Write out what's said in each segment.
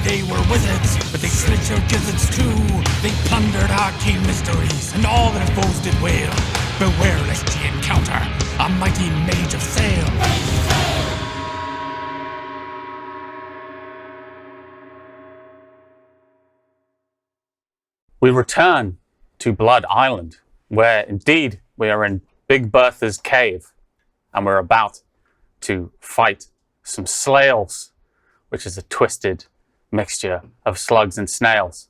They were wizards, but they slit your gizzards too. They plundered arcane mysteries, and all their foes did wail. Beware lest ye encounter a mighty Mage of Sail. We return to Blood Island, where indeed we are in Big Bertha's cave, and we're about to fight some slails, which is a twisted mixture of slugs and snails.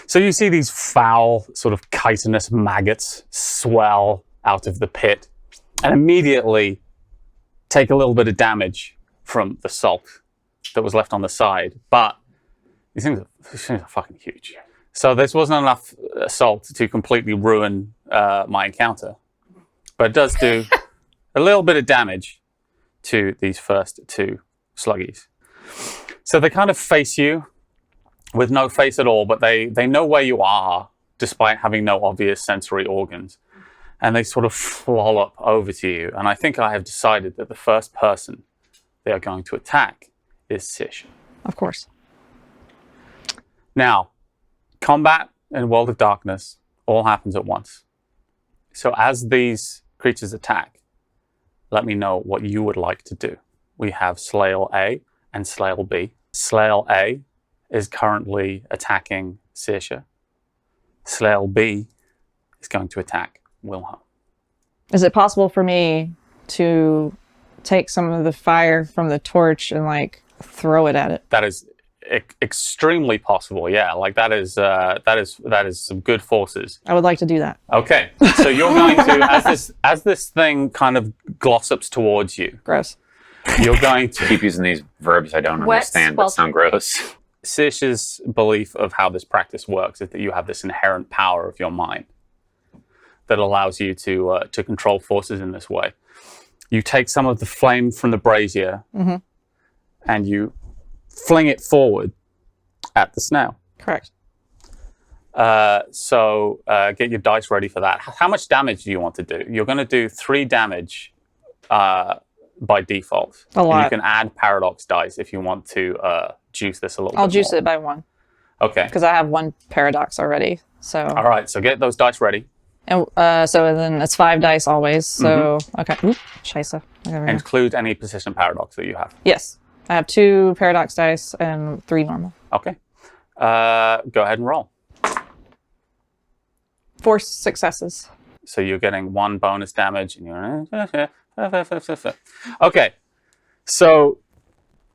So you see these foul, sort of chitinous maggots swell out of the pit and immediately take a little bit of damage from the salt that was left on the side. But these things are fucking huge. So this wasn't enough salt to completely ruin my encounter. But it does do a little bit of damage to these first two sluggies. So they kind of face you with no face at all, but they know where you are despite having no obvious sensory organs. And they sort of flollop over to you. And I think I have decided that the first person they are going to attack is Sish. Of course. Now, combat in World of Darkness all happens at once. So as these creatures attack, let me know what you would like to do. We have Slail A and Slail B. Slail A is currently attacking Saoirse. Slail B is going to attack Wilhelm. Is it possible for me to take some of the fire from the torch and like throw it at it? That is extremely possible. Yeah, like that is some good forces. I would like to do that. Okay, so you're going to as this thing kind of glossops towards you. Gross. You're going to keep using these verbs I don't understand but sound gross. Sish's belief of how this practice works is that you have this inherent power of your mind that allows you to control forces in this way. You take some of the flame from the brazier and you fling it forward at the snail. Correct. So get your dice ready for that. How much damage do you want to do? You're going to do 3 damage by default. A lot. And you can add paradox dice if you want to juice this a little bit I'll juice more. it by 1. Okay. Because I have 1 paradox already. So. All right, so get those dice ready. And so then it's 5 dice always. So, okay. Oop, scheisse. Include any persistent paradox that you have. Yes. I have 2 paradox dice and 3 normal. Okay. Go ahead and roll. 4 successes. So you're getting 1 bonus damage. And you're... Okay. So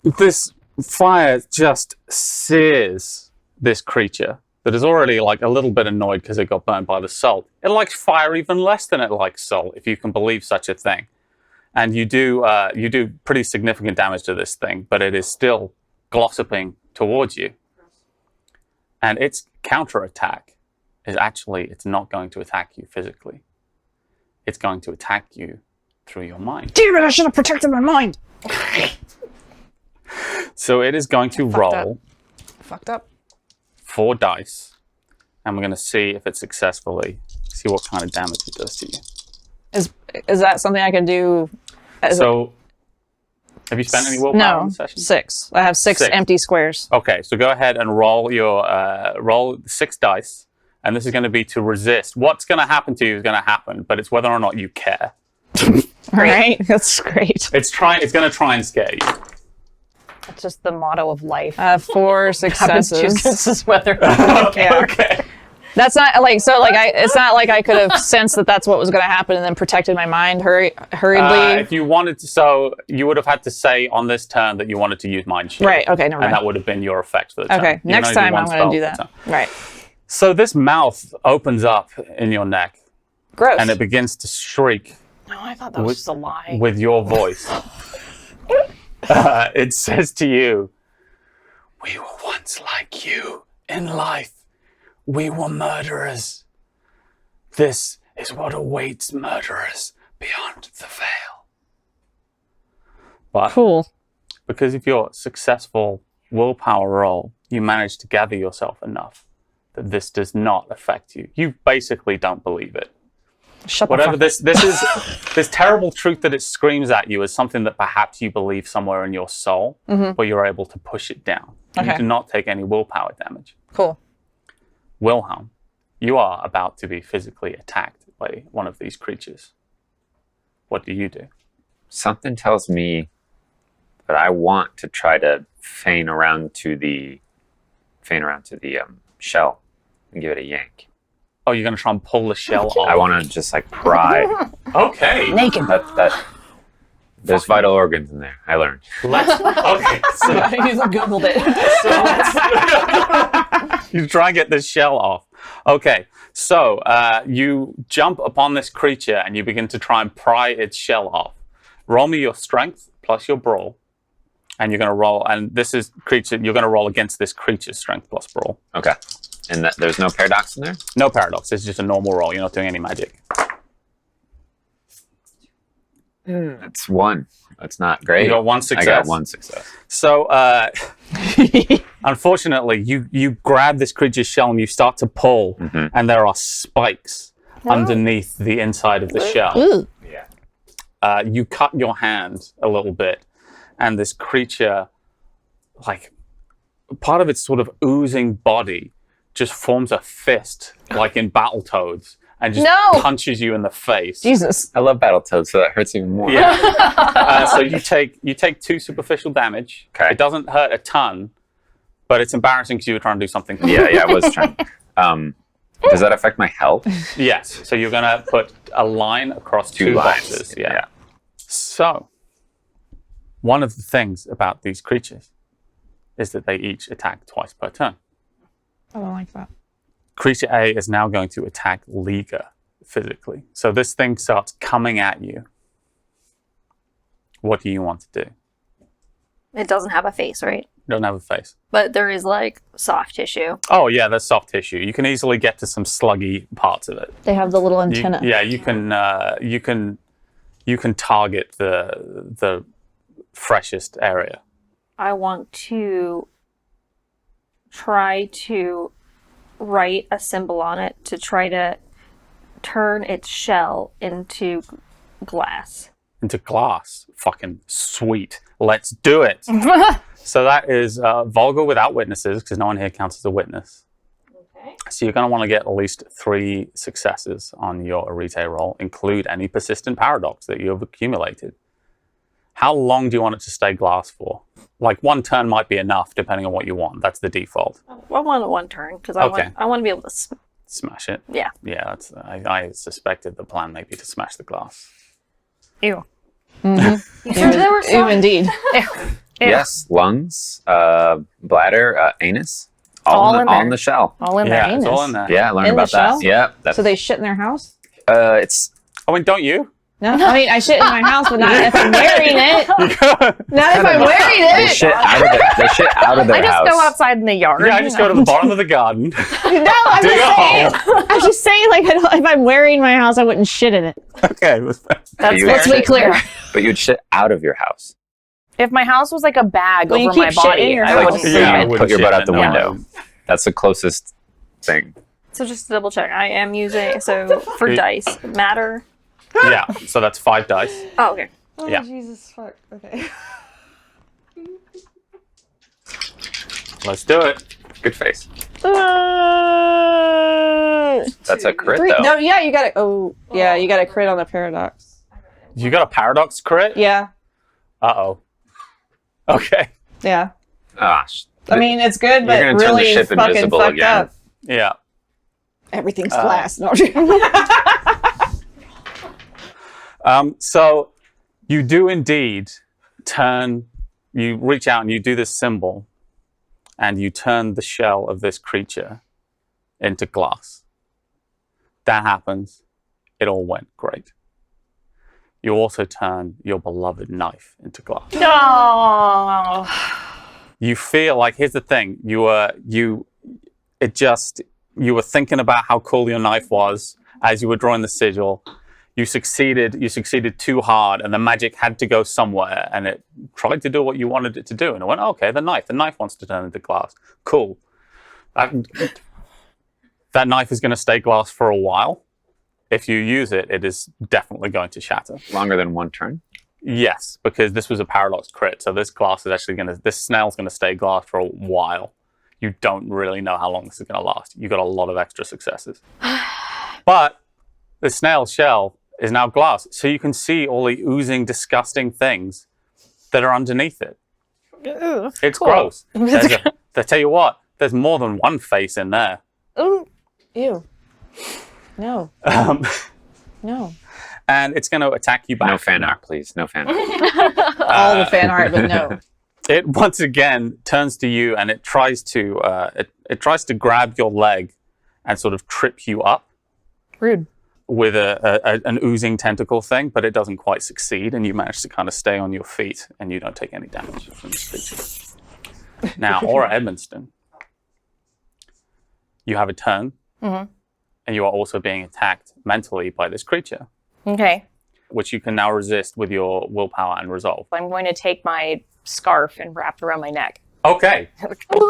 this fire just sears this creature that is already like a little bit annoyed because it got burned by the salt. It likes fire even less than it likes salt, if you can believe such a thing. And you do pretty significant damage to this thing, but it is still glossoping towards you. And its counterattack is actually, it's not going to attack you physically. It's going to attack you through your mind. Damn it, I should have protected my mind! So it is going to roll Fucked up. 4 dice, and we're going to see if it successfully, see what kind of damage it does to you. Is that something I can do? So, have you spent any willpower in the session? 6. I have 6 empty squares. Okay, so go ahead and roll your roll 6 dice, and this is going to be to resist. What's going to happen to you is going to happen, but it's whether or not you care. Right, that's great. It's going to try and scare you. That's just the motto of life. I have 4 successes. This is whether. Okay. That's not like so. Like it's not like I could have sensed that that's what was going to happen and then protected my mind hurriedly. If you wanted to, so you would have had to say on this turn that you wanted to use Mind Shield. Right. Okay. Never mind. And that would have been your effect for the turn. Okay. Next time I'm going to do that. Right. So this mouth opens up in your neck. Gross. And it begins to shriek. No, I thought that was just a lie. With your voice. It says to you, "We were once like you in life. We were murderers. This is what awaits murderers beyond the veil." But cool. Because of your successful willpower roll, you managed to gather yourself enough that this does not affect you. You basically don't believe it. Shut Whatever the fuck this is, this terrible truth that it screams at you is something that perhaps you believe somewhere in your soul, but you're able to push it down. Okay. You do not take any willpower damage. Cool. Wilhelm, you are about to be physically attacked by one of these creatures. What do you do? Something tells me that I want to try to feign around to the shell and give it a yank. Oh, you're going to try and pull the shell off? I want to just like pry. Okay. Naked. That there's vital organs in there. I learned. Okay. He's Googled it. You try and get this shell off. Okay. So you jump upon this creature and you begin to try and pry its shell off. Roll me your strength plus your brawl. And you're going to roll, and this is creature, you're going to roll against this creature's strength plus brawl. Okay. And there's no paradox in there? No paradox. It's just a normal roll. You're not doing any magic. That's one. That's not great. You got one success. I got one success. So, unfortunately, you grab this creature's shell and you start to pull, and there are spikes underneath the inside of the shell. Ooh. Yeah. You cut your hand a little bit, and this creature, like, part of its sort of oozing body just forms a fist, like in Battletoads, and just punches you in the face. Jesus. I love Battletoads, so that hurts even more. Yeah. So you take 2 superficial damage. Okay. It doesn't hurt a ton, but it's embarrassing because you were trying to do something. Yeah, I was trying. Does that affect my health? Yes. So you're going to put a line across 2 lines. boxes. Yeah. So, one of the things about these creatures is that they each attack twice per turn. I don't like that. Creature A is now going to attack Liga physically. So this thing starts coming at you. What do you want to do? It doesn't have a face, right? You don't have a face. But there is like soft tissue. Oh yeah, there's soft tissue. You can easily get to some sluggy parts of it. They have the little antenna. You can target the freshest area. I want to try to write a symbol on it to try to turn its shell into glass. Into glass. Fucking sweet. Let's do it. So that is vulgar without witnesses, because no one here counts as a witness. Okay. So you're going to want to get at least 3 successes on your Arete roll. Include any persistent paradox that you have accumulated. How long do you want it to stay glass for? Like 1 turn might be enough, depending on what you want. That's the default. I want it 1 turn because I want to be able to. Smash it. Yeah. Yeah. I suspected the plan may be to smash the glass. Ew. Mm-hmm. You said there were some. Ew, indeed. Ew. Yes, lungs, bladder, anus, All in there. on the shell. All in Yeah, there. it's all in there. Yeah, I learned In the about that. shell? Yeah, that's, So they shit in their house? it's I mean, don't you? No, I mean, I shit in my house, but not if I'm wearing it. Not if I'm wearing they it. shit out of their I just house. go outside in the yard. Yeah, I just go to the bottom of the garden. No, I'm Dig a just saying. hole. I'm just saying, like, if I'm wearing my house, I wouldn't shit in it. Okay. That's You fair. would Let's be clear. But you'd shit out of your house. If my house was like a bag Well, you over my keep shit in body, your I house. wouldn't Like, say yeah, it. wouldn't Put your shit butt in out the it, no. window. That's the closest thing. So just to double check, I am using for dice matter. Yeah, so that's 5 dice. Oh, okay. Oh, Yeah. Jesus, fuck. Okay. Let's do it. Good face. That's a crit, 3. though. No, yeah, you got to. Oh, yeah, you got to crit on the paradox. You got a paradox crit? Yeah, Uh-oh. Okay. yeah. Ah, I mean, it's good, but gonna turn the really ship fucking invisible fucked again. up. Yeah. Everything's glass. No. So you do indeed you reach out and you do this symbol, and you turn the shell of this creature into glass. That happens. It all went great. You also turn your beloved knife into glass. No. You feel like, here's the thing, you were thinking about how cool your knife was as you were drawing the sigil. You succeeded too hard, and the magic had to go somewhere, and it tried to do what you wanted it to do, and it went, okay, the knife wants to turn into glass. Cool. That knife is going to stay glass for a while. If you use it, it is definitely going to shatter. Longer than 1 turn. Yes, because this was a paradox crit, so this snail's gonna stay glass for a while. You don't really know how long this is gonna last. You got a lot of extra successes. But the snail shell is now glass, so you can see all the oozing, disgusting things that are underneath it. Ooh, It's cool. gross. I tell you what, there's more than one face in there. Ooh. Ew. No. No. And it's going to attack you back. No fan art, please. No fan art. All the fan art, but no. It once again turns to you and it tries to it tries to grab your leg and sort of trip you up Rude. with an oozing tentacle thing, but it doesn't quite succeed, and you manage to kind of stay on your feet and you don't take any damage from this creature. Now, Aura Edmonston, you have a turn, and you are also being attacked mentally by this creature, Okay. which you can now resist with your willpower and resolve. I'm going to take my scarf and wrap it around my neck. Okay,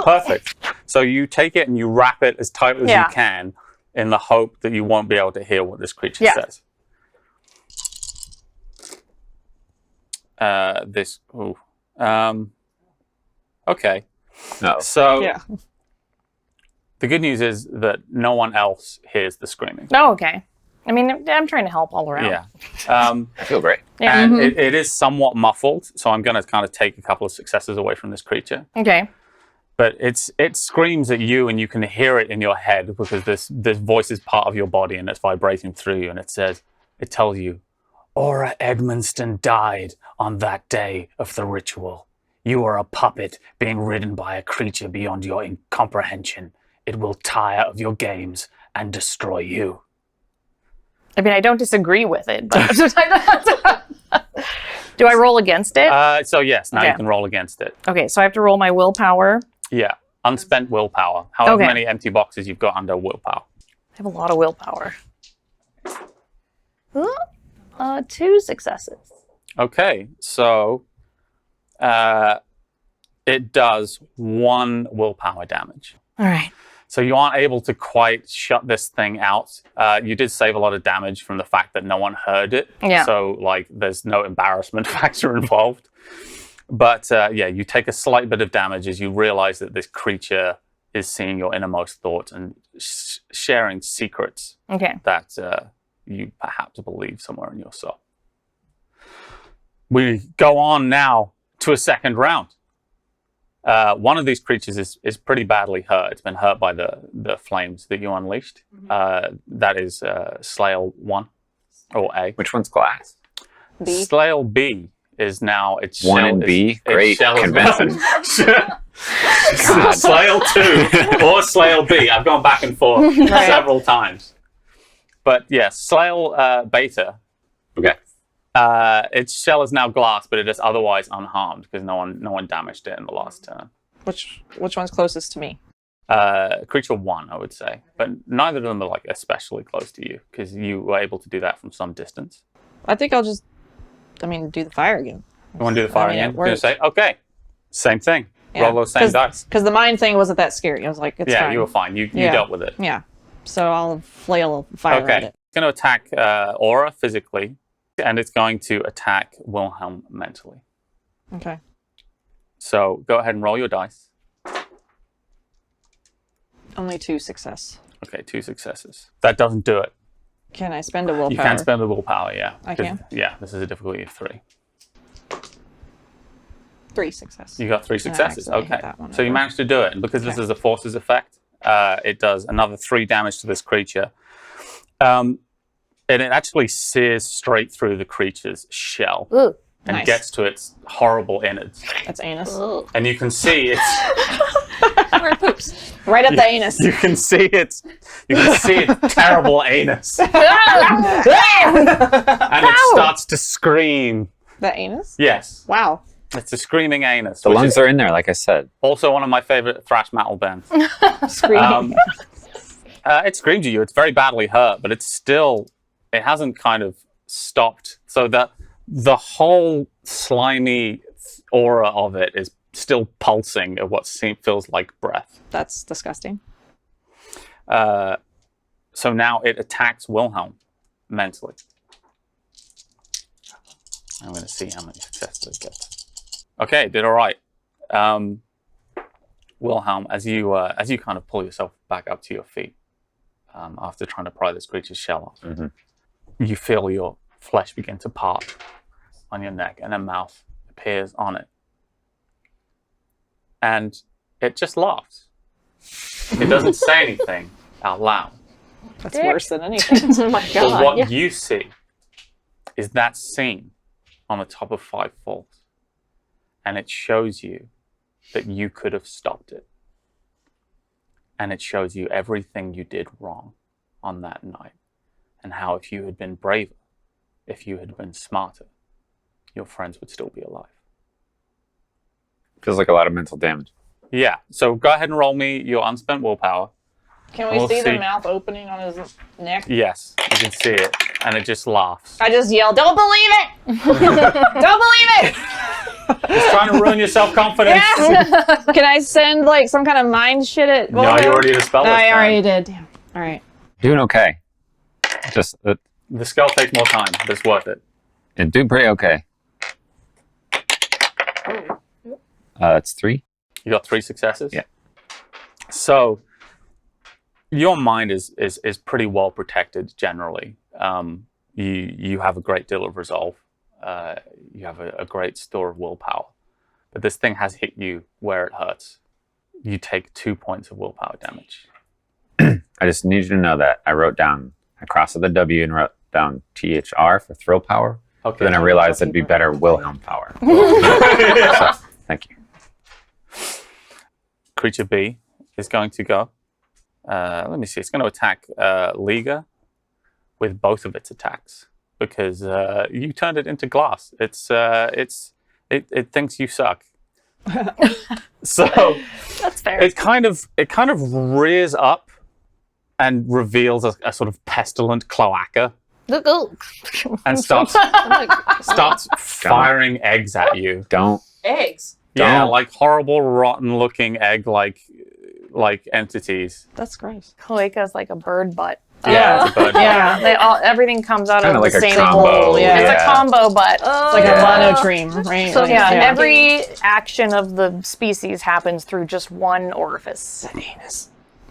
perfect. So you take it and you wrap it as tight as you can in the hope that you won't be able to hear what this creature says. Okay. No. So Yeah. the good news is that no one else hears the screaming. Oh, okay. I mean, I'm trying to help all around. Yeah. I feel great. Yeah. And it is somewhat muffled, so I'm going to kind of take a couple of successes away from this creature. Okay. But it screams at you, and you can hear it in your head because this voice is part of your body and it's vibrating through you. And it tells you, Aura Edmonston died on that day of the ritual. You are a puppet being ridden by a creature beyond your comprehension. It will tire of your games and destroy you. I mean, I don't disagree with it, but do I roll against it? So yes, now Okay. you can roll against it. Okay, so I have to roll my willpower. Yeah, unspent willpower. However Okay. many empty boxes you've got under willpower. I have a lot of willpower. 2 successes. Okay, so it does 1 willpower damage. All right. So you aren't able to quite shut this thing out. You did save a lot of damage from the fact that no one heard it. Yeah. So like there's no embarrassment factor involved. But yeah, you take a slight bit of damage as you realize that this creature is seeing your innermost thoughts and sharing secrets Okay. that you perhaps believe somewhere in your soul. We go on now to a second round. One of these creatures is pretty badly hurt. It's been hurt by the flames that you unleashed. That is Slail 1, or A. Which one's glass? B. Slail B is now its 1 shell and B? its Great. shell is- Convincing. Slail 2 or Slail B. I've gone back and forth several times. But yes, Slail Beta. Okay. Its shell is now glass, but it is otherwise unharmed because no one damaged it in the last turn. Which one's closest to me? Creature 1, I would say, but neither of them are like especially close to you because you were able to do that from some distance. I think I'll just, do the fire again. You want to do the fire I mean, again? it You're going to worked. say, okay, same thing. Yeah. Roll those same dice. Because the mine thing wasn't that scary. I was like, it's Yeah, fine. you were fine. You Yeah. dealt with it. Yeah. So I'll flail fire at Okay. it. It's going to attack Aura physically, and it's going to attack Wilhelm mentally. Okay. So go ahead and roll your dice. Only 2 success. Okay, 2 successes. That doesn't do it. Can I spend a willpower? You can spend the willpower, yeah. I 'Cause, can? Yeah, this is a difficulty of 3. 3 success. You got 3 successes. accidentally hit Okay. that one So you over. managed to do it. And because this is a forces effect, it does another 3 damage to this creature. And it actually sears straight through the creature's shell Ooh. and Nice. gets to its horrible innards. That's anus. And you can see it's Where it poops. Right up the anus. you can see its terrible anus. And it starts to scream. The anus? Yes. Wow. It's a screaming anus. The which lungs is are in there, like I said. also one of my favorite thrash metal bands. Screaming. It screams at you. It's very badly hurt, but it hasn't kind of stopped. So that the whole slimy aura of it is still pulsing at what feels like breath. That's disgusting. So now it attacks Wilhelm mentally. I'm going to see how many successes it gets. Okay, did all right. Wilhelm, as you kind of pull yourself back up to your feet after trying to pry this creature's shell off, you feel your flesh begin to part on your neck, and a mouth appears on it. And it just laughs. It doesn't say anything out loud. That's worse than anything. Oh my But god. what you see is that scene on the top of Five Falls, and it shows you that you could have stopped it. And it shows you everything you did wrong on that night, and how if you had been braver, if you had been smarter, your friends would still be alive. Feels like a lot of mental damage. Yeah, so go ahead and roll me your unspent willpower. Can we We'll see the see. mouth opening on his neck? Yes, you can see it, and it just laughs. I just yell, "Don't believe it! Don't believe it!" It's trying to ruin your self-confidence. Can I send like some kind of mind shit at? No, you already did a spell. No, this I time. already did. Damn. All right. Doing okay. Just The spell takes more time, but it's worth it. and doing pretty okay. It's 3. You got 3 successes? Yeah. So, your mind is pretty well protected generally. You have a great deal of resolve. You have a great store of willpower. But this thing has hit you where it hurts. You take 2 points of willpower damage. I just need you to know that I wrote down, I crossed the W and wrote down THR for thrill power. Okay. But then I realized it'd be better Wilhelm power. So, thank you. Creature B is going to go. Let me see. It's going to attack Liga with both of its attacks because you turned it into glass. It thinks you suck. So That's fair. it kind of rears up and reveals a sort of pestilent cloaca and starts firing eggs at you. Don't. Eggs. Yeah, Don't. like horrible, rotten-looking egg-like entities. That's gross. Cloaca's like a bird butt. Yeah, it's a bird. Yeah. Everything comes out Kinda of like the a same combo, hole. yeah. It's a combo butt. It's like a monotremes, right? So Like, yeah, every action of the species happens through just one orifice.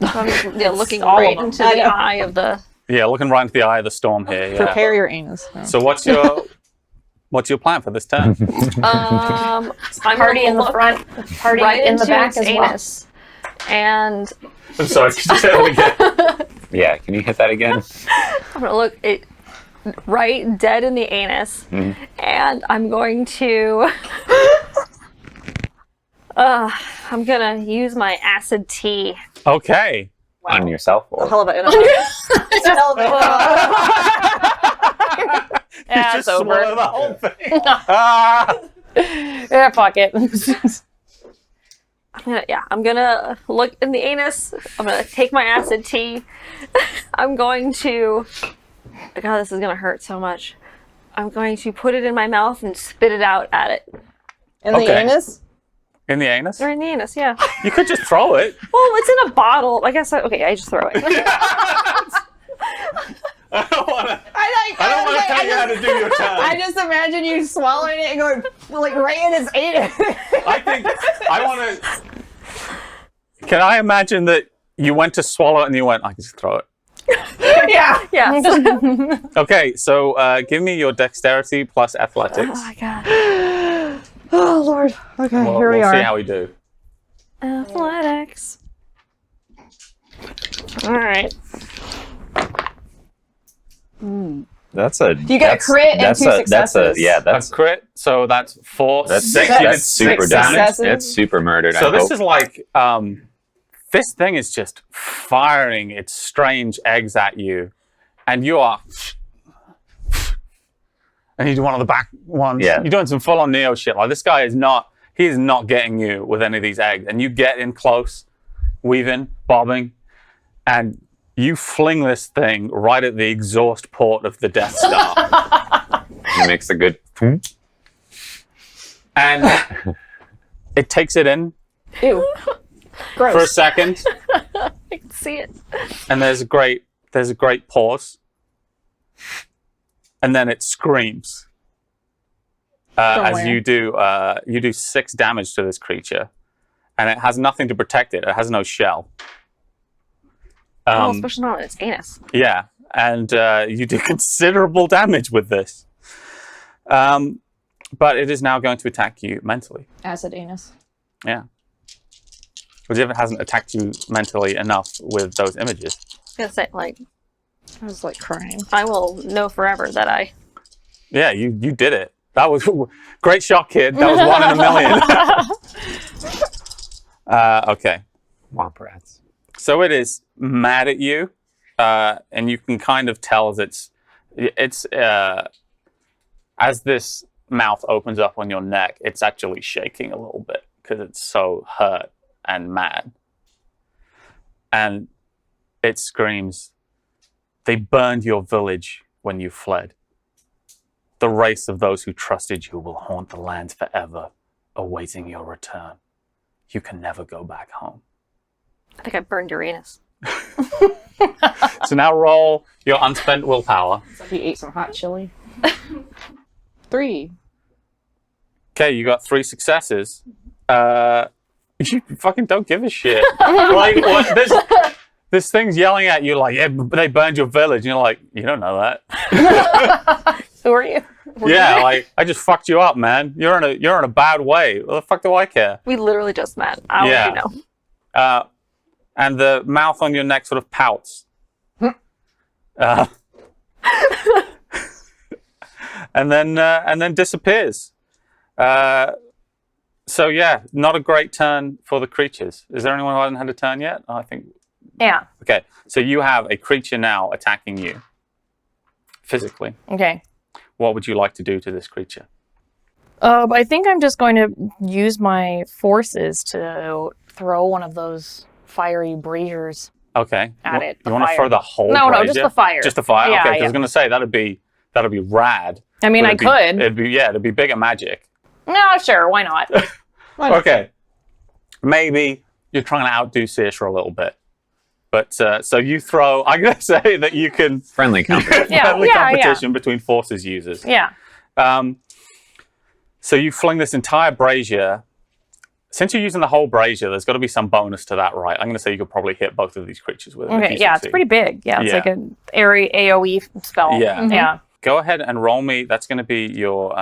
Yeah, looking all of right them. into I the know. eye of the. Yeah, looking right into the eye of the storm here. Yeah. Prepare your anus. Yeah. So what's your plan for this turn? I'm Party in the front, party right in the into back its as well. anus, and I'm sorry, could you say that again? Yeah, can you hit that again? I'm gonna look it right dead in the anus, and I'm going to. I'm gonna use my acid tea. Okay. On yourself? Or? Hell of a Yeah, You it's just over. swallow the whole thing. Ah! Yeah, fuck it. I'm gonna look in the anus. I'm gonna take my acid tea. I'm going to. God, this is gonna hurt so much. I'm going to put it in my mouth and spit it out at it. In the Okay. anus? In the anus? Or in the anus, yeah. You could just throw it. Well, it's in a bottle. I guess. Okay, I just throw it. I don't want to I tell you how to do your turn. I just imagine you swallowing it and going like right in his anus. I want to. Can I imagine that you went to swallow it and you went, I can just throw it? Yeah. Yeah. Okay, so give me your dexterity plus athletics. Oh my god. Oh Lord. Okay, here we we'll are. see how we do. Athletics. All right. That's a. You get a crit and that's 2 a, That's a. successes. Yeah, That's that's. crit, so that's 4. That's, six. that's You did super 6 damage. successes. It's super murdered. So I this hope. is like, this thing is just firing its strange eggs at you, and you are, and you do one of the back ones. Yeah. You're doing some full-on Neo shit. Like this guy is not getting you with any of these eggs, and you get in close, weaving, bobbing, and you fling this thing right at the exhaust port of the Death Star. It makes a good. And it takes it in Ew. Gross. for a second, I can see it. and there's a great pause, and then it screams. as Somewhere. you do 6 damage to this creature, and it has nothing to protect it. It has no shell. Especially not on its anus. Yeah, and you do considerable damage with this. But it is now going to attack you mentally. Acid anus. Yeah. Because if it hasn't attacked you mentally enough with those images. I was gonna say, like, I was like crying. I will know forever that I. Yeah, you did it. That was great shot, kid. That was 1 in a million. Okay. Womp rats. So it is mad at you, and you can kind of tell as it's as this mouth opens up on your neck, it's actually shaking a little bit because it's so hurt and mad. And it screams, "They burned your village when you fled. The race of those who trusted you will haunt the lands forever, awaiting your return. You can never go back home." I think I burned your anus. So now roll your unspent willpower. So if you ate some hot chili. 3. Okay, you got 3 successes. You fucking don't give a shit. Like, this thing's yelling at you like, "Yeah, they burned your village." And you're like, "You don't know that." Who are you? Yeah, like, "I just fucked you up, man. You're in a bad way. What the fuck do I care?" We literally just met. I'll let you know. And the mouth on your neck sort of pouts. And then disappears. So yeah, not a great turn for the creatures. Is there anyone who hasn't had a turn yet? I think. Yeah. Okay, so you have a creature now attacking you physically. Okay. What would you like to do to this creature? I think I'm just going to use my forces to throw one of those fiery braziers. Okay. At it, the You want to fire. throw the whole No, brazier? just the fire. Just the fire? Yeah, Okay, 'cause I yeah. was going to say, that'd be rad. I mean, But I could. It'd be bigger magic. No, sure, why not? Okay. Maybe you're trying to outdo Saoirse a little bit. But, so you throw, I'm going to say that you can... Friendly company. Yeah, friendly yeah, competition between forces users. Yeah. So you fling this entire brazier. Since you're using the whole brazier, there's got to be some bonus to that, right? I'm going to say you could probably hit both of these creatures with it. if Okay, you yeah, it's succeed. pretty big. Yeah, it's Yeah. like an airy AoE spell. Yeah. Mhm. Yeah. Go ahead and roll me. That's going to be your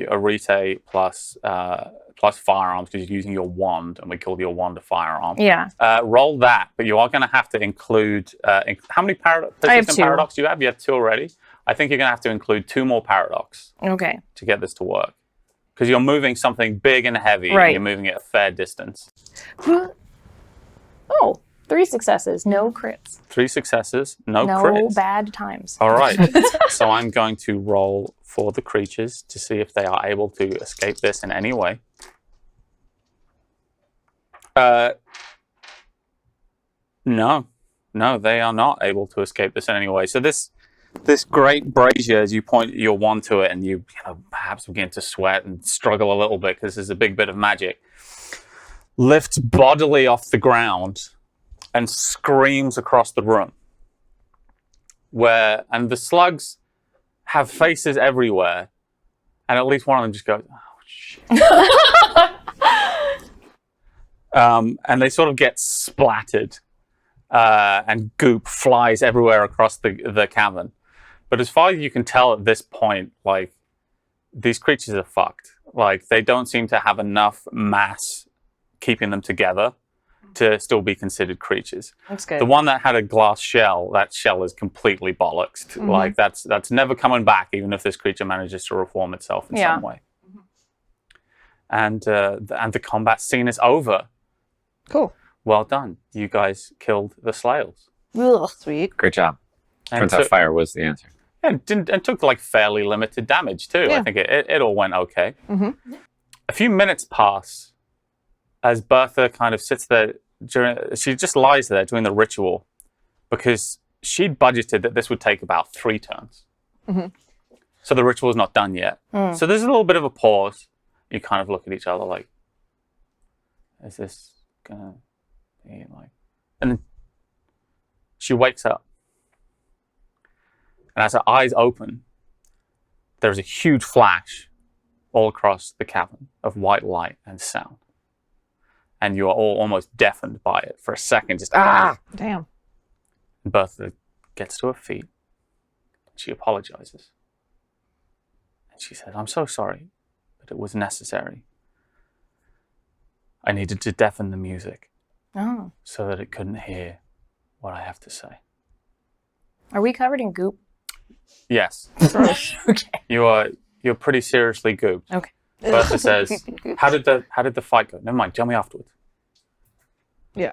Arete plus firearms because you're using your wand, and we call your wand a firearm. Yeah. Roll that, but you are going to have to include. How many persistent 2. paradox do you have? You have 2 already. I think you're going to have to include 2 more paradox Okay. to get this to work. Because you're moving something big and heavy, Right. and you're moving it a fair distance. Oh, 3 successes, no crits. 3 successes, no No crits. bad times. All right. So I'm going to roll for the creatures to see if they are able to escape this in any way. No, they are not able to escape this in any way. So this great brazier, as you point your wand to it, and you perhaps begin to sweat and struggle a little bit because there's a big bit of magic, lifts bodily off the ground and screams across the room. And the slugs have faces everywhere, and at least one of them just goes, "Oh shit!" And they sort of get splattered, and goop flies everywhere across the cavern. But as far as you can tell at this point, like, these creatures are fucked. Like, they don't seem to have enough mass keeping them together to still be considered creatures. That's good. The one that had a glass shell, that shell is completely bollocksed. Mm-hmm. Like, that's never coming back, even if this creature manages to reform itself in some way. And the combat scene is over. Cool. Well done. You guys killed the Slayles. Ugh, sweet. Great job. And Turns out fire was the answer. and took like fairly limited damage too. Yeah. I think it all went okay. Mm-hmm. A few minutes pass as Bertha kind of sits there. She just lies there doing the ritual because she'd budgeted that this would take about 3 turns. Mm-hmm. So the ritual's not done yet. So there's a little bit of a pause. You kind of look at each other like, is this gonna be like... And then she wakes up. And as her eyes open, there's a huge flash all across the cavern of white light and sound. And you are all almost deafened by it for a second. Just, ah! Damn. Bertha gets to her feet. She apologizes. And she says, I'm so sorry, but it was necessary. I needed to deafen the music so that it couldn't hear what I have to say. Are we covered in goop? Yes. Okay. You're pretty seriously gooped. Okay. Bertha says, how did the fight go? Never mind, tell me afterwards. Yeah.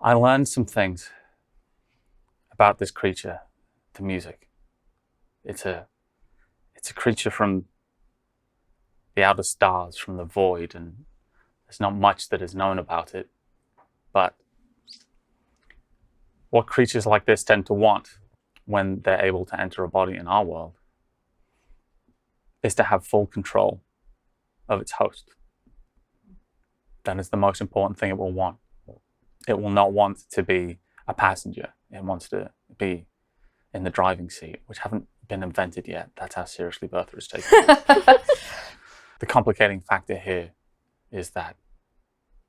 I learned some things about this creature, the music. It's a creature from the outer stars, from the void, and there's not much that is known about it. But what creatures like this tend to want when they're able to enter a body in our world is to have full control of its host. That is the most important thing it will want. It will not want to be a passenger. It wants to be in the driving seat, which haven't been invented yet. That's how seriously Bertha is taken. The complicating factor here is that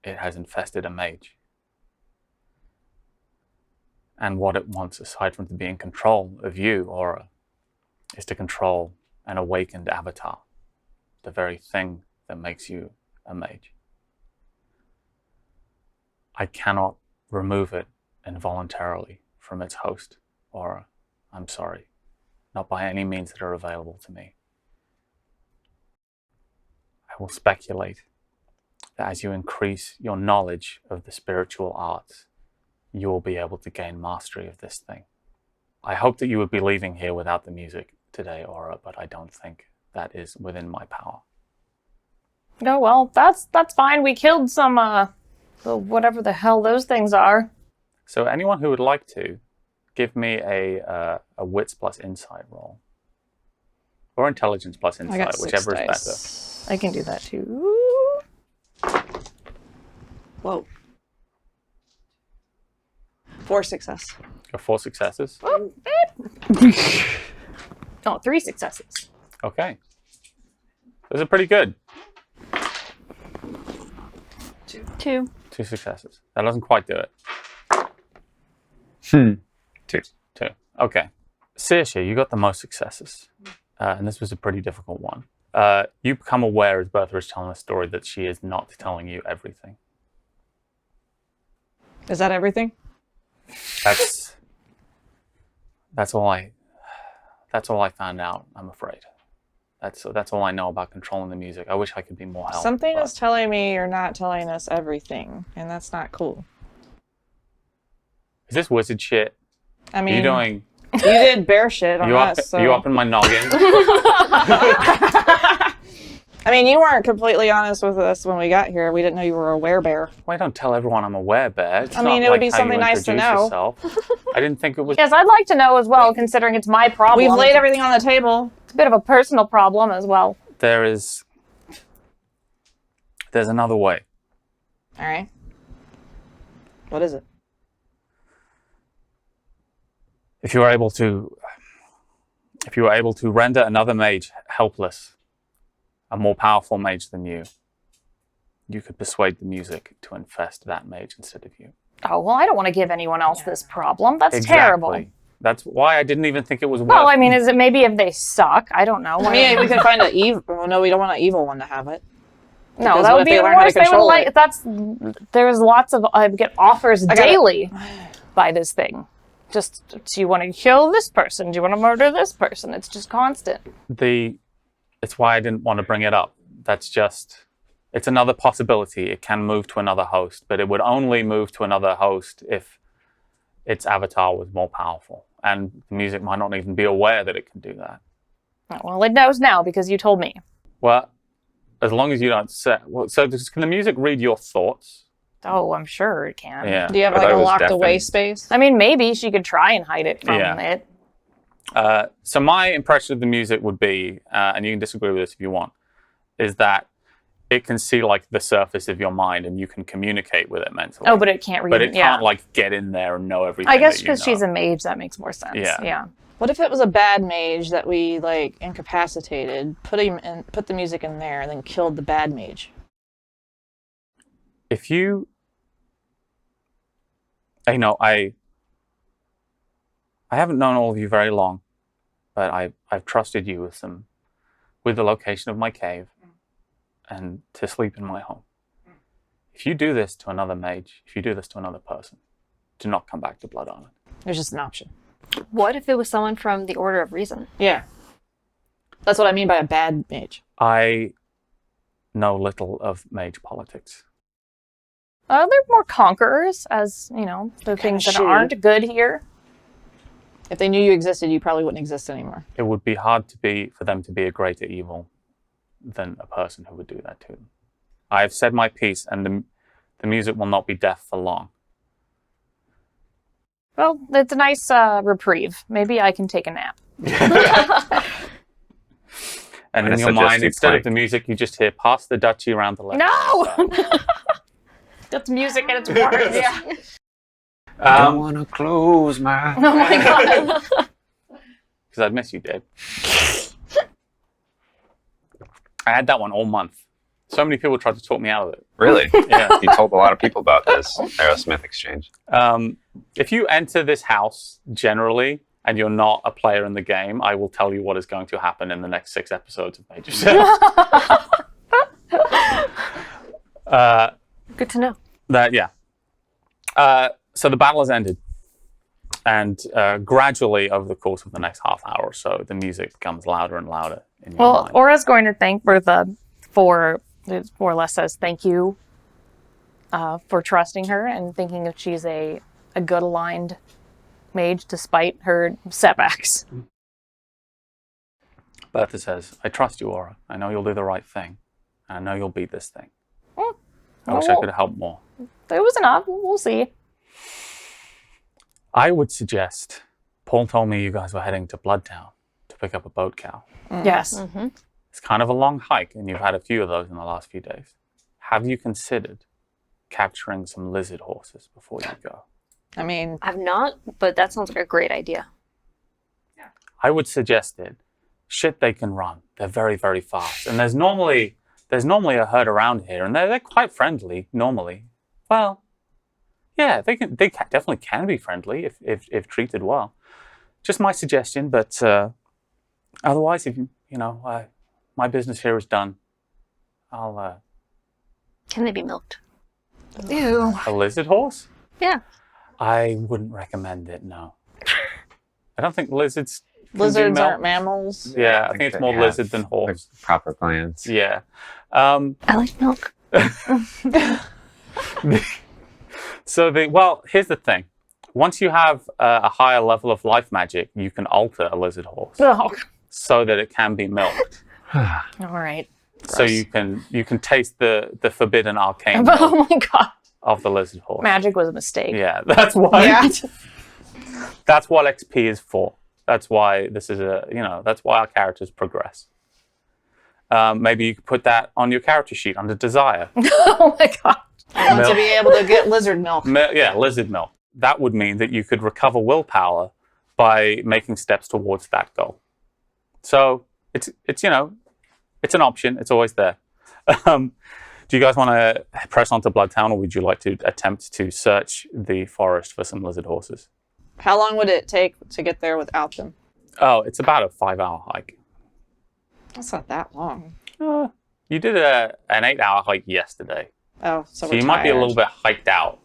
it has infested a mage. And what it wants, aside from to be in control of you, Aura, is to control an awakened avatar, the very thing that makes you a mage. I cannot remove it involuntarily from its host, Aura. I'm sorry. Not by any means that are available to me. I will speculate that as you increase your knowledge of the spiritual arts, you will be able to gain mastery of this thing. I hope that you would be leaving here without the music today, Aura, but I don't think that is within my power. No, well, that's fine. We killed some, whatever the hell those things are. So anyone who would like to, give me a wits plus insight roll. Or intelligence plus I insight, got 6 whichever is dice. I can do that too. Whoa. 4 success. better. Got 4 successes. Oh, 3 successes. Okay. Those are pretty good. 2. 2 successes. That doesn't quite do it. 2. 2. Okay. Saoirse, you got the most successes. And this was a pretty difficult one. You become aware as Bertha is telling the story that she is not telling you everything. Is that everything? That's all I found out, I'm afraid. That's all I know about controlling the music. I wish I could be more helpful. Something is telling me you're not telling us everything, and that's not cool. Is this wizard shit? I Are mean, you doing? you did bear shit on You us, so... you up in my noggin? I mean, you weren't completely honest with us when we got here. We didn't know you were a werebear. Well, I don't tell everyone I'm a werebear. It's I mean, not it would like be how something you nice to introduce know. yourself. I didn't think it was. Yes, I'd like to know as well, considering it's my problem. We've laid everything on the table. It's a bit of a personal problem as well. There's another way. All right. What is it? If you were able to render another mage helpless, a more powerful mage than you could persuade the music to infest that mage instead of you. Oh, well, I don't want to give anyone else this problem. That's Exactly. terrible. That's why I didn't even think it was worth. Well, I mean, is it maybe if they suck? I don't know. I mean, we could find an evil... Well, no, we don't want an evil one to have it. No, Because that what would if be they even learn how to worse. They would control like it? there's lots of I get offers got it. daily by this thing. Just, do you want to kill this person? Do you want to murder this person? It's just constant. It's why I didn't want to bring it up. It's another possibility. It can move to another host, but it would only move to another host if its avatar was more powerful. And the music might not even be aware that it can do that. Well, it knows now because you told me. Well, as long as you don't say... Well, so can the music read your thoughts? Oh, I'm sure it can. Yeah. Do you have But like I a was locked away deafened. space? I mean, maybe she could try and hide it from Yeah. it. So my impression of the music would be, and you can disagree with this if you want, is that it can see like the surface of your mind and you can communicate with it mentally. Oh, but it can't read But it. it Yeah. can't like get in there and know everything. I guess that you because she's know. a mage, that makes more sense. Yeah. Yeah. What if it was a bad mage that we like incapacitated, put the music in there, and then killed the bad mage? If you, I haven't known all of you very long, but I've trusted you with the location of my cave, and to sleep in my home. If you do this to another mage, if you do this to another person, do not come back to Blood Island. There's just an option. What if it was someone from the Order of Reason? Yeah. That's what I mean by a bad mage. I know little of mage politics. They're more conquerors, as, the things that shitty. aren't good here. If they knew you existed, you probably wouldn't exist anymore. It would be hard for them to be a greater evil than a person who would do that to them. I have said my piece, and the music will not be deaf for long. Well, it's a nice reprieve. Maybe I can take a nap. And in your mind, instead of the music, you just hear "Pass the duchy around the left." No! That's music and it's words. Yeah. I don't want to close my... Oh my god. Because I'd miss you, Dave. I had that one all month. So many people tried to talk me out of it. Really? Yeah. You told a lot of people about this Aerosmith exchange. If you enter this house generally, and you're not a player in the game, I will tell you what is going to happen in the next 6 episodes of Mage of Sail. Good to know. So the battle has ended. And gradually, over the course of the next half hour or so, the music becomes louder and louder in your mind. Aura's going to thank Bertha for, it more or less says thank you for trusting her and thinking that she's a good aligned mage despite her setbacks. Bertha says, I trust you, Aura. I know you'll do the right thing. And I know you'll beat this thing. I wish I could help more. It was enough. We'll see. I would suggest, Paul told me you guys were heading to Bloodtown to pick up a boat cow. Yes. Mm-hmm. It's kind of a long hike, and you've had a few of those in the last few days. Have you considered capturing some lizard horses before you go? I mean, I've not, but that sounds like a great idea. I would suggest it. Shit, they can run. They're very, very fast. And there's normally a herd around here, and they're quite friendly normally. Well, yeah, they definitely can be friendly if treated well. Just my suggestion, but otherwise, if my business here is done, I'll. Can they be milked? ew. A lizard horse? Yeah. I wouldn't recommend it. No, I don't think lizards. Lizards aren't mammals. Yeah, I think it's more lizard than horse. Proper glands. Yeah. I like milk. Here's the thing. Once you have a higher level of life magic, you can alter a lizard horse Oh, so that it can be milked. all right. So you can taste the forbidden arcane Oh milk my god. of the lizard horse. Magic was a mistake. Yeah, that's why. Yeah. That's what XP is for. That's why this is that's why our characters progress. Maybe you could put that on your character sheet under desire. Oh my god. I want to be able to get lizard milk. Lizard milk. That would mean that you could recover willpower by making steps towards that goal. So it's an option. It's always there. Do you guys want to press on to Bloodtown, or would you like to attempt to search the forest for some lizard horses? How long would it take to get there without them? Oh, it's about a 5-hour hike. That's not that long. You did an 8-hour hike yesterday. Oh, So you might be a little bit hiked out.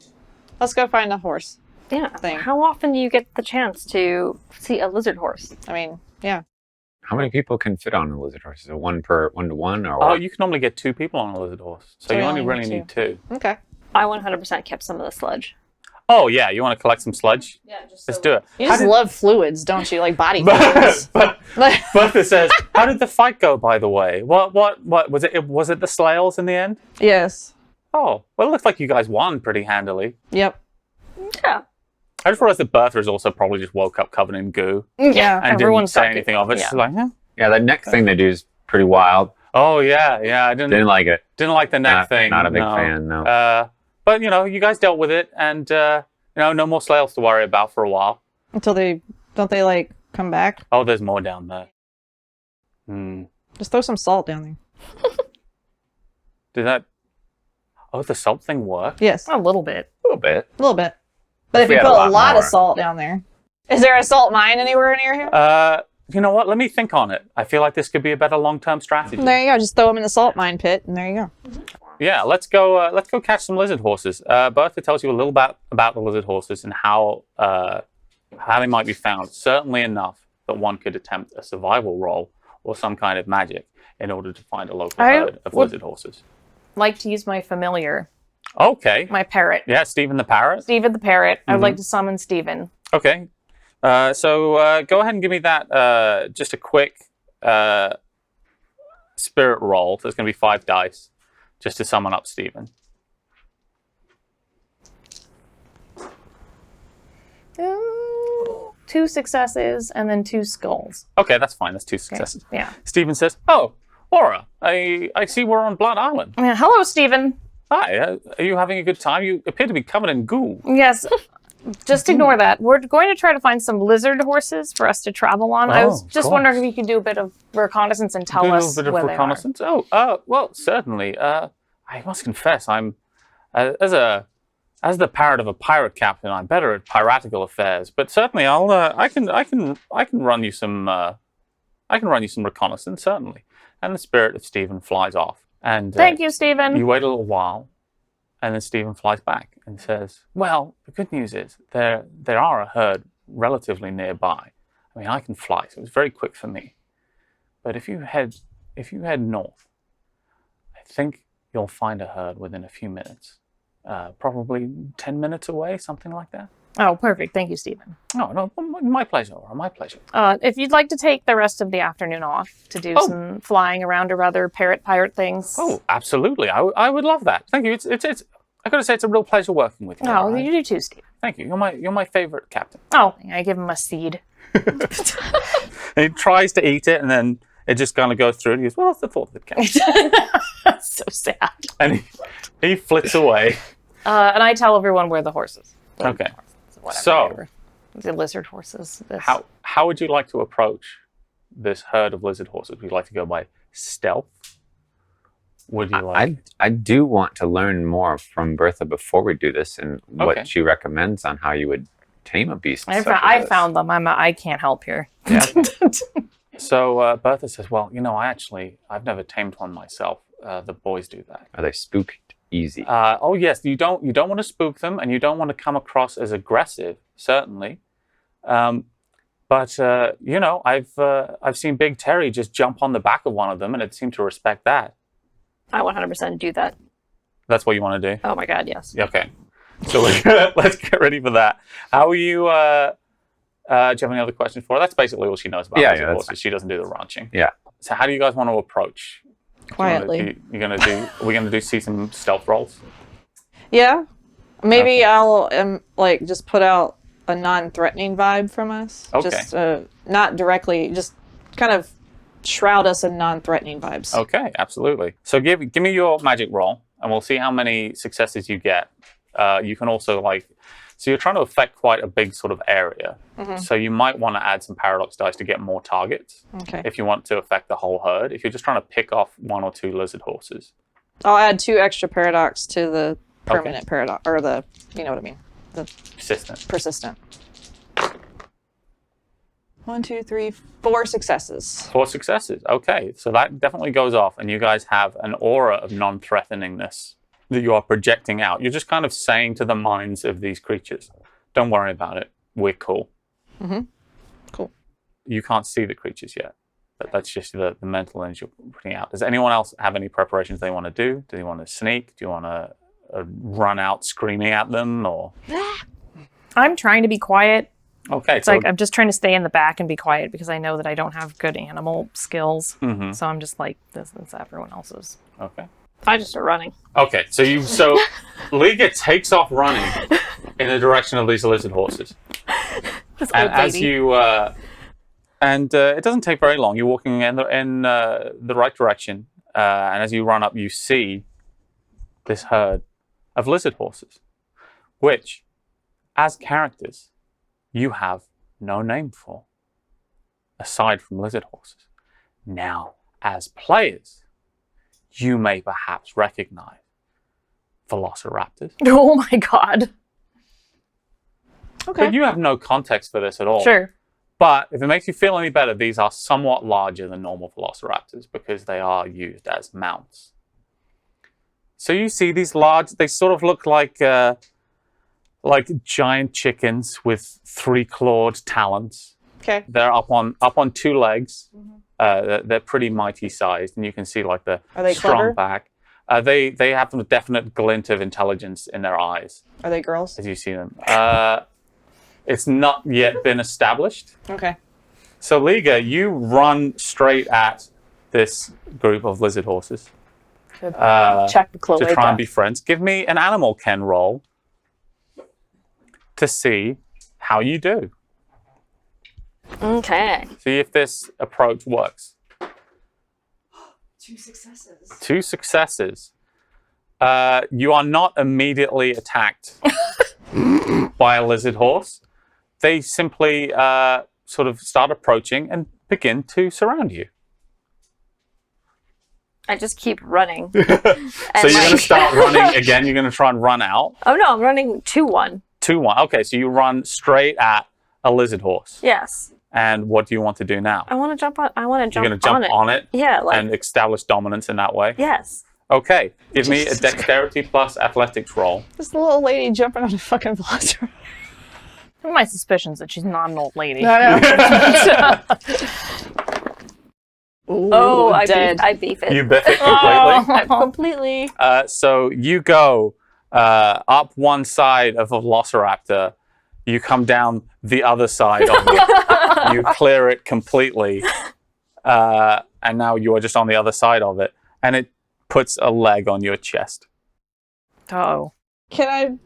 Let's go find a horse. Yeah. Thing. How often do you get the chance to see a lizard horse? I mean, yeah. How many people can fit on a lizard horse? Is it 1-to-1 or Oh, what? you can normally get 2 people on a lizard horse. So So you you only only really need need 2. Okay. I 100% kept some of the sludge. Oh, yeah. You want to collect some sludge? Yeah, just Let's do it. You just love fluids, don't you? Like body fluids. Bertha says, how did the fight go, by the way? What was it? Was it the Slayles in the end? Yes. Oh, well, it looks like you guys won pretty handily. Yep. Yeah. I just realized that Bertha has also probably just woke up covered in goo Yeah. and didn't Everyone's say talking. anything of it. Yeah. She's like, yeah. Yeah, that neck thing they do is pretty wild. Oh, yeah. I Didn't like it. didn't like the neck thing. Not a big no. fan, no. But, you guys dealt with it, and, no more Slayles to worry about for a while. Until don't they like come back. Oh, there's more down there. Hmm. Just throw some salt down there. Did that... Oh, the salt thing work? Yes, A little bit. A little bit. a little bit. But if we you had a put a lot lot of more. salt down there. Is there a salt mine anywhere near here? You know what? Let me think on it. I feel like this could be a better long-term strategy. There you go. Just throw them in the salt mine pit, and there you go. Yeah, let's go catch some lizard horses. Bertha tells you a little about the lizard horses and how they might be found. Certainly enough that one could attempt a survival roll or some kind of magic in order to find a local herd of lizard horses. Like to use my familiar, Okay. my parrot. Yeah, Stephen the parrot. Stephen the parrot. I would like to summon Stephen. Okay. So go ahead and give me that, just a quick spirit roll. There's going to be 5 dice just to summon up Stephen. Two successes and then 2 skulls. Okay, that's fine. That's 2 successes. Yeah. Stephen says, "Oh, Aura, I see we're on Blood Island. Yeah. Hello, Stephen. Hi, are you having a good time? You appear to be covered in goo." Yes. Just ignore that. We're going to try to find some lizard horses for us to travel on. I was Oh, just of wondering wondering if you could do a bit of reconnaissance and tell Do a us little bit where of they are. reconnaissance. Oh, well, certainly. I must confess, I'm as the parrot of a pirate captain, I'm better at piratical affairs. But certainly, I can run you some reconnaissance, certainly. And the spirit of Stephen flies off. And Thank you, Stephen. you wait a little while, and then Stephen flies back and says, "Well, the good news is there are a herd relatively nearby. I mean, I can fly, so it was very quick for me. But if you head north, I think you'll find a herd within a few minutes. Probably 10 minutes away, something like that." Oh, perfect. Thank you, Stephen. Oh, no, my pleasure, Aura, my pleasure. If you'd like to take the rest of the afternoon off to do some flying around or other pirate things. Oh, absolutely. I would love that. Thank you. It's I gotta say, it's a real pleasure working with you. Oh, Aura. you do too, Stephen. Thank you. You're my favorite captain. Oh, I give him a seed. And he tries to eat it, and then it just kind of goes through, and he goes, "Well, that's the thought of it, Captain." That's so sad. And he flits away. And I tell everyone where the horses. Okay. Whatever So- they were. The lizard horses. How would you like to approach this herd of lizard horses? Would you like to go by stealth? Would you like... I do want to learn more from Bertha before we do this and Okay. what she recommends on how you would tame a beast. I found them. I can't help here. Yeah. So Bertha says, "Well, I've never tamed one myself. The boys do that." Are they spooked easy? Oh yes, you don't want to spook them, and you don't want to come across as aggressive, certainly. But I've seen Big Terry just jump on the back of one of them, and it seemed to respect that. I 100% do that. That's what you want to do? Oh my god, yes. Okay. So let's get ready for that. How are you? Do you have any other questions for her? That's basically all she knows about lizard that's horses. fine. She doesn't do the ranching. Yeah. So how do you guys want to approach? Quietly. Are we gonna see some stealth rolls? Yeah. Maybe Okay. I'll just put out a non-threatening vibe from us. Okay. Just not directly, just kind of shroud us in non-threatening vibes. Okay, absolutely. So give me your magic roll, and we'll see how many successes you get. You can also so you're trying to affect quite a big sort of area. Mm-hmm. So you might want to add some paradox dice to get more targets Okay. if you want to affect the whole herd. If you're just trying to pick off 1 or 2 lizard horses. I'll add 2 extra paradox to the permanent paradox, or the, you know what I mean, the Persistent. persistent. 1, 2, 3, 4 successes. 4 successes. Okay, so that definitely goes off, and you guys have an aura of non-threateningness that you are projecting out. You're just kind of saying to the minds of these creatures, "Don't worry about it. We're cool." Mm-hmm. Cool. You can't see the creatures yet, but that's just the mental image you're putting out. Does anyone else have any preparations they want to do? Do they want to sneak? Do you want to run out screaming at them? Or I'm trying to be quiet. okay, It's like I'm just trying to stay in the back and be quiet because I know that I don't have good animal skills. Mhm. So I'm just like, this is everyone else's. okay. I just start running. Okay, so Liga takes off running in the direction of these lizard horses. This And old as baby. you it doesn't take very long. You're walking in the right direction, and as you run up, you see this herd of lizard horses, which, as characters, you have no name for. aside from lizard horses. Now, as players, you may perhaps recognize velociraptors. Oh my god. Okay. But you have no context for this at all. Sure. But if it makes you feel any better, these are somewhat larger than normal velociraptors because they are used as mounts. So you see these large, they sort of look like giant chickens with 3-clawed talons. Okay. They're up on 2 legs. They're pretty mighty sized, and you can see like the Are they strong clever? back. They have a definite glint of intelligence in their eyes Are they girls? as you see them. It's not yet been established. Okay. So Liga, you run straight at this group of lizard horses Check the to cloaca. try and be friends. Give me an animal ken roll to see how you do. Okay. See if this approach works. 2 successes. 2 successes. You are not immediately attacked by a lizard horse. They simply sort of start approaching and begin to surround you. I just keep running. So you're going to start running again. You're going to try and run out. Oh no, I'm running 2-1. 2-1. Okay, so you run straight at a lizard horse. Yes. And what do you want to do now? I want to jump on. I want to jump. You're going to jump on it Yeah, like and establish dominance in that way? yes. Okay, give me a dexterity plus athletics roll. This little lady jumping on a fucking velociraptor. I have my suspicions that she's not an old lady. Oh, I dead. beef it. You biff it completely. Completely. So you go up one side of a velociraptor, you come down the other side of it, you clear it completely, and now you are just on the other side of it, and it puts a leg on your chest. Oh. Can I,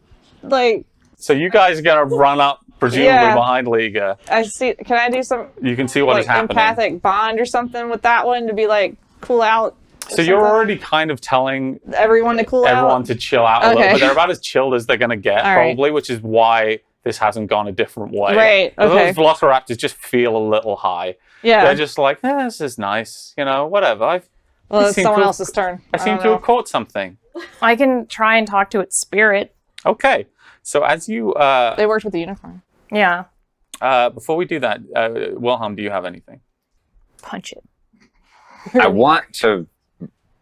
like, So you guys are gonna run up, presumably Yeah. behind Liga. can I do some, You can see what is like, happening. empathic bond or something with that one to be like, cool out? So you're already kind of telling Everyone to cool everyone out? to chill out a little Okay. bit. They're about as chilled as they're going to get, All right. probably, which is why this hasn't gone a different way. Right, okay. Those velociraptors just feel a little high. Yeah. They're just like, this is nice, whatever. Well, it's seem someone to- else's turn. I seem don't to know. have caught something. I can try and talk to its spirit. Okay, so as you, They worked with the unicorn. Yeah. before we do that, Wilhelm, do you have anything? Punch it. I want to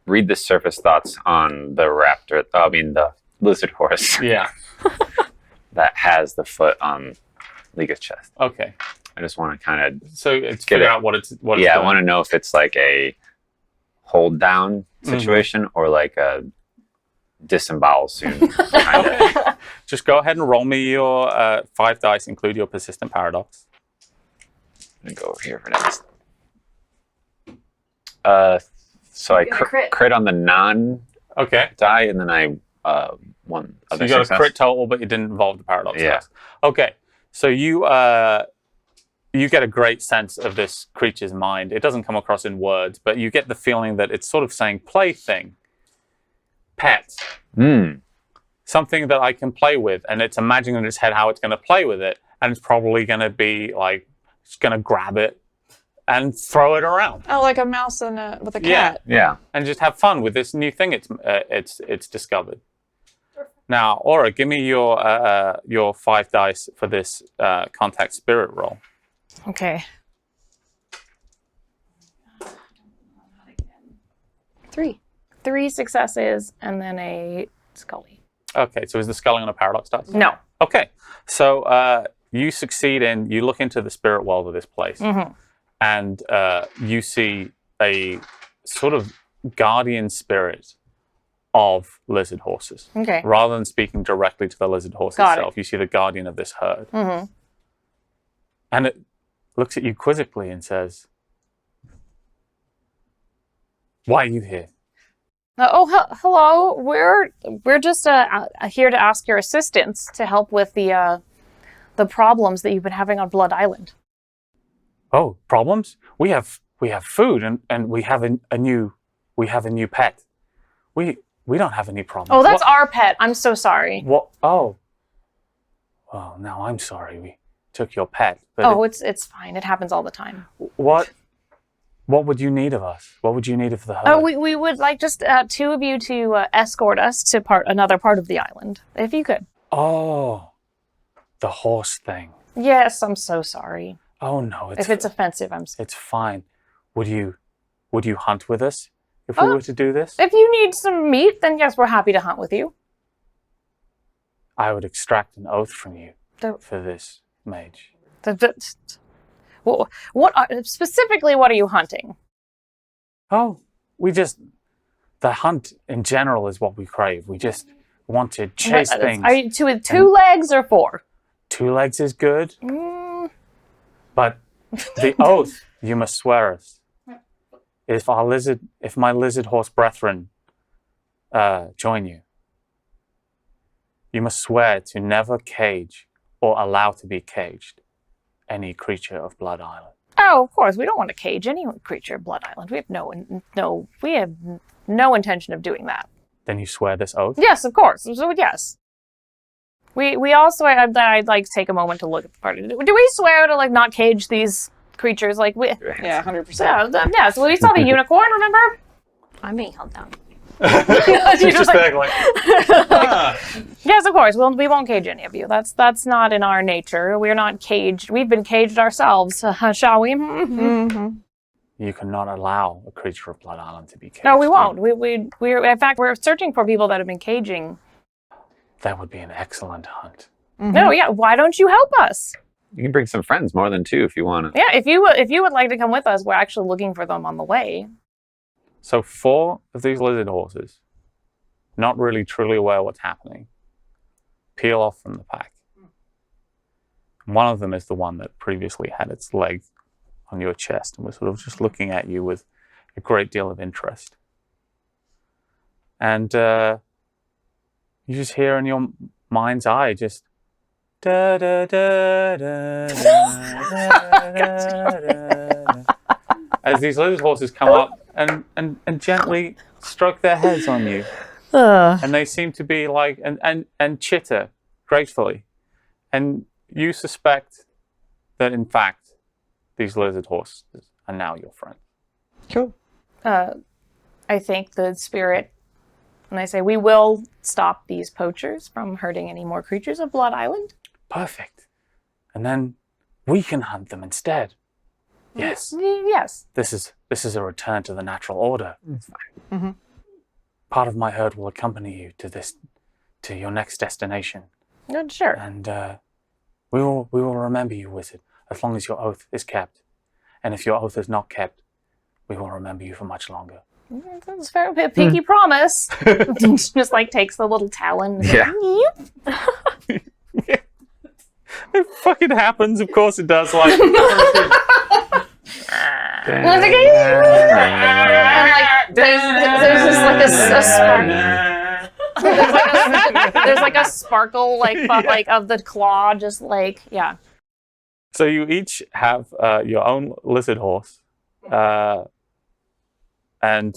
read the surface thoughts on the raptor. The lizard horse Yeah. that has the foot on Liga's chest. Okay. I just want to kind of So it's Get figure it. out what it's I doing. want to know if it's like a hold down situation or like a disembowel soon kind of. Just go ahead and roll me your 5 dice, include your persistent paradox. I'm gonna go over here for next. So I crit on the non Okay. die, and then I one So other you got success. a crit total, but you didn't involve the paradox. Yeah. test. Okay. So you get a great sense of this creature's mind. It doesn't come across in words, but you get the feeling that it's sort of saying plaything, pet, something that I can play with, and it's imagining in its head how it's going to play with it, and it's probably going to be like, it's going to grab it and throw it around. Oh, like a mouse and with a Yeah. cat. Yeah. And just have fun with this new thing it's discovered. Now, Aura, give me your 5 dice for this contact spirit roll. Okay. 3. 3 successes and then a Scully. Okay, so is the sculling on a paradox dice? No. Okay, so you succeed in, you look into the spirit world of this place, and you see a sort of guardian spirit of lizard horses. Okay. Rather than speaking directly to the lizard horse Got it. itself, you see the guardian of this herd. And it looks at you quizzically and says, "Why are you here?" Hello. We're just here to ask your assistance to help with the problems that you've been having on Blood Island. Oh, problems? We have food and we have a new pet. We don't have any problems. Oh, that's our pet. I'm so sorry. What? Oh. Well, now I'm sorry. We took your pet. But Oh, it's fine. It happens all the time. what would you need of us? What would you need of the herd? Oh, we would like just 2 of you to escort us to another part of the island, if you could. Oh, the horse thing. Yes, I'm so sorry. Oh no, If it's offensive, I'm sorry. it's fine. Would you hunt with us if we were to do this? If you need some meat, then yes, we're happy to hunt with you. I would extract an oath from you The- for this, mage. Specifically, what are you hunting? Oh, the hunt in general is what we crave. We just want to chase things. Are you with 2 legs or 4? 2 legs is good, Mm, but the oath you must swear us. If my lizard horse brethren join you, you must swear to never cage or allow to be caged any creature of Blood Island. oh, of course, we don't want to cage any creature of Blood Island. We have no intention of doing that. Then you swear this oath? Yes, of course. So yes. We also I'd like to take a moment to look at the party. Do we swear to like not cage these creatures? Like we Yeah, 100%. yeah, so we saw the unicorn, remember? I'm being held down. She's just there like, Yes, of course. We won't cage any of you. That's not in our nature. We're not caged. We've been caged ourselves, shall we? Mm-hmm. you cannot allow a creature of Blood Island to be caged. No, we won't. We're in fact we're searching for people that have been caging. That would be an excellent hunt. No, yeah. Why don't you help us? You can bring some friends, more than 2 if you want to. Yeah, if you would like to come with us, we're actually looking for them on the way. So 4 of these lizard horses, not really truly aware what's happening, peel off from the pack. One of them is the one that previously had its leg on your chest and was sort of just looking at you with a great deal of interest. And you just hear in your mind's eye just da da da da da da da as these lizard horses come up and gently stroke their heads on you. And they seem to be like and chitter gratefully. And you suspect that in fact these lizard horses are now your friends. Cool. I thank the spirit, and I say we will stop these poachers from hurting any more creatures of Blood Island. Perfect. And then we can hunt them instead. Yes. Yes. This is a return to the natural order. Mm-hmm. Part of my herd will accompany you to your next destination. Sure. And we will remember you, wizard, as long as your oath is kept. And if your oath is not kept, we will remember you for much longer. That's fair. Pinky promise. Just like takes the little talon. Yeah. It fucking happens, of course it does. Like, And like there's just like a spark. There's like a sparkle like of the claw, just like yeah. so you each have your own lizard horse. And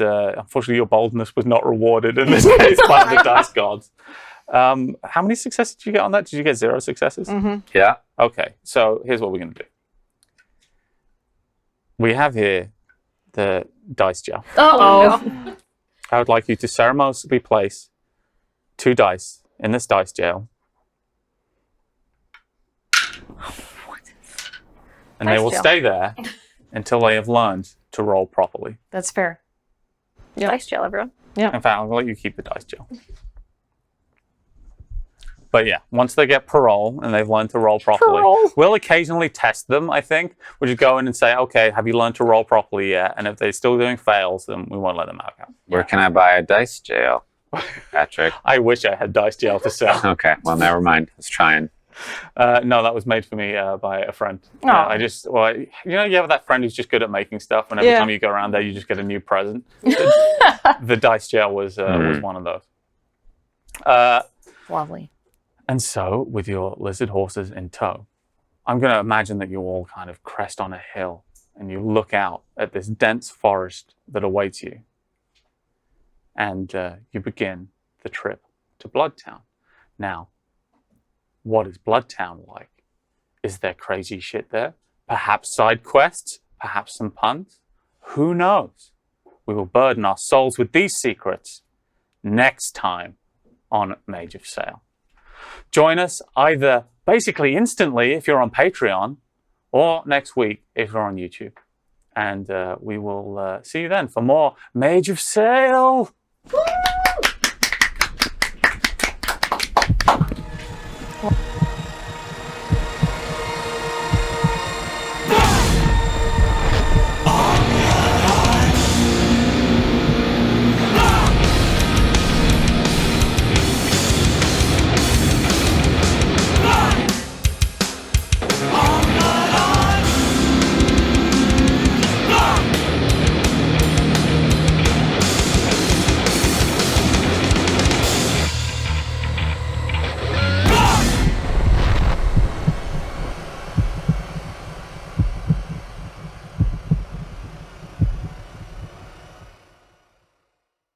unfortunately, your boldness was not rewarded in this case by the dice gods. How many successes did you get on that? Did you get 0 successes? Mm-hmm. Yeah. Okay, so here's what we're going to do. We have here the dice gel. Uh-oh. I would like you to ceremoniously place 2 dice in this dice gel. And they Dice will gel. stay there until they have learned to roll properly. That's fair. Dice gel, everyone. In fact, I'll let you keep the dice gel. But yeah, once they get parole and they've learned to roll properly, Parole. we'll occasionally test them, I think. We'll just go in and say, okay, have you learned to roll properly yet? And if they're still doing fails, then we won't let them out. Where can I buy a dice jail, Patrick? I wish I had dice gel to sell. Okay, well, never mind. Let's try and. No, that was made for me by a friend. Oh. You have that friend who's just good at making stuff, and every Yeah. time you go around there, you just get a new present. The dice gel was one of those. Lovely. And so, with your lizard horses in tow, I'm going to imagine that you all kind of crest on a hill and you look out at this dense forest that awaits you. And you begin the trip to Bloodtown. Now, what is Bloodtown like? Is there crazy shit there? Perhaps side quests? Perhaps some puns? Who knows? We will burden our souls with these secrets next time on Mage of Sail. Join us either basically instantly if you're on Patreon, or next week if you're on YouTube. And we will see you then for more Mage of Sail!